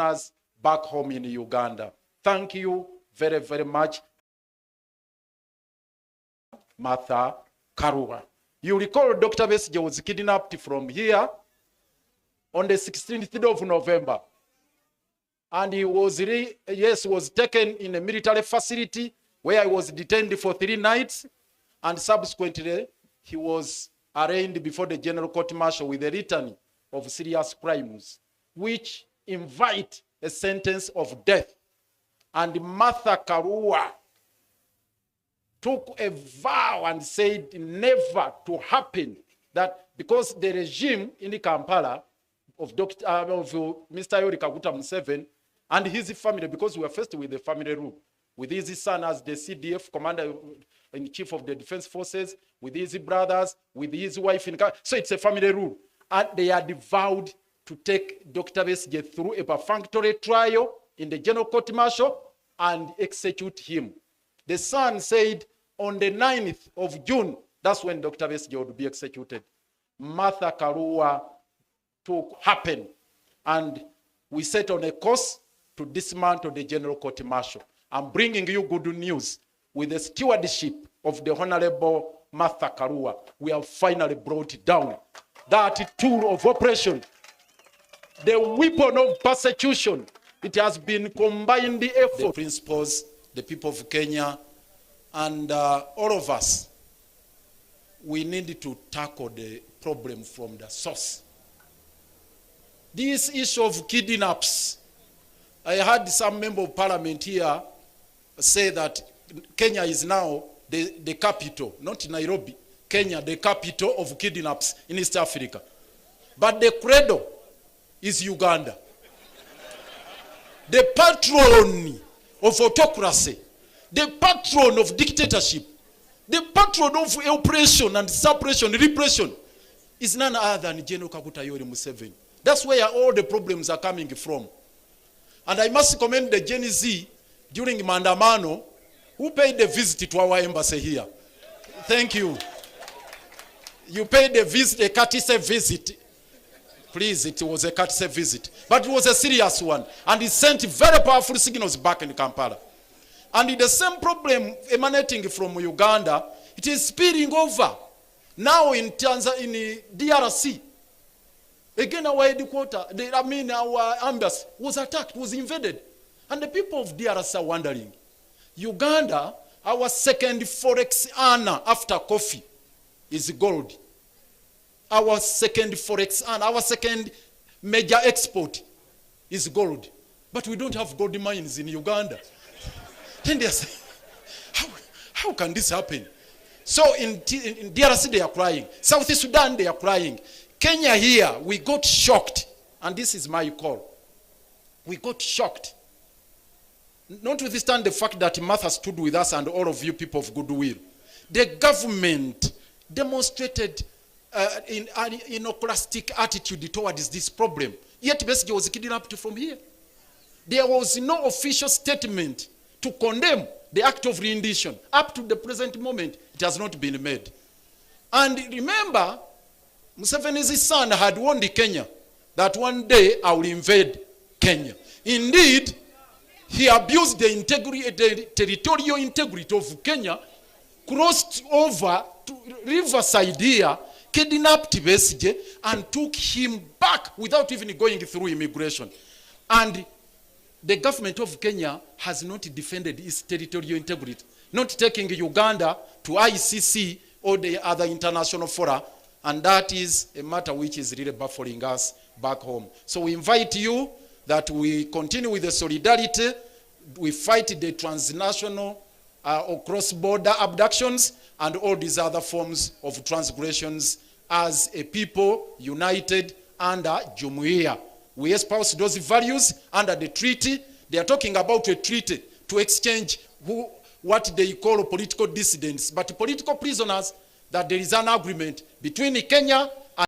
us back home in Uganda. Thank you very, very much, Martha Karua. You recall Dr. Besigye was kidnapped from here on the 16th of November. And he was, was taken in a military facility where he was detained for 3 nights. And subsequently, he was arraigned before the General Court Martial with a litany of serious crimes, which invite a sentence of death. And Martha Karua took a vow and said never to happen, that because the regime in the Kampala of Mr. Yoweri Kaguta Museveni and his family, because we were faced with the family rule, with his son as the CDF commander-in-chief of the defense forces, with his brothers, with his wife. So it's a family rule. And they had vowed to take Dr. Besigye through a perfunctory trial in the General Court Martial and execute him. The son said on the 9th of June, that's when Dr. Besigye would be executed. Martha Karua took happen, and we set on a course to dismantle the General Court Martial. I'm bringing you good news. With the stewardship of the Honorable Martha Karua, we have finally brought down that tool of oppression, the weapon of persecution. It has been combined the effort. The principals, the people of Kenya, and all of us, we need to tackle the problem from the source. This issue of kidnaps, I heard some member of parliament here say that Kenya is now the capital, not Nairobi, Kenya, the capital of kidnaps in East Africa. But the cradle is Uganda. The patron of autocracy, the patron of dictatorship, the patron of oppression and suppression, repression, is none other than General Kaguta Yoweri Museveni. That's where all the problems are coming from. And I must commend the Gen Z during Mandamano who paid a visit to our embassy here. Thank you. You paid a visit, a courtesy visit. Please, it was a courtesy visit. But it was a serious one. And it sent very powerful signals back in Kampala. And the same problem emanating from Uganda, it is spilling over. Now in Tanzania, in DRC. Again, our headquarters, our embassy was attacked, was invaded. And the people of DRC are wondering, Uganda, our second forex earner after coffee, is gold. Our second forex earner, our second major export is gold. But we don't have gold mines in Uganda. Then they say, how can this happen? So in DRC they are crying. South Sudan they are crying. Kenya here, we got shocked. And this is my call. We got shocked. Notwithstanding the fact that Martha stood with us and all of you people of goodwill, the government demonstrated an iconoclastic attitude towards this problem. Yet Besigye was kidnapped from here. There was no official statement to condemn the act of rendition. Up to the present moment, it has not been made. And remember, Museveni's son had warned Kenya that one day I will invade Kenya. Indeed, he abused the territorial integrity of Kenya, crossed over to Riverside here, kidnapped Besigye, and took him back without even going through immigration. And the government of Kenya has not defended its territorial integrity, not taking Uganda to ICC or the other international fora, and that is a matter which is really baffling us back home. So we invite you that we continue with the solidarity. We fight the transnational or cross-border abductions and all these other forms of transgressions as a people united under Jumuiya. We espouse those values under the treaty. They are talking about a treaty to exchange what they call political dissidents, but political prisoners, that there is an agreement between Kenya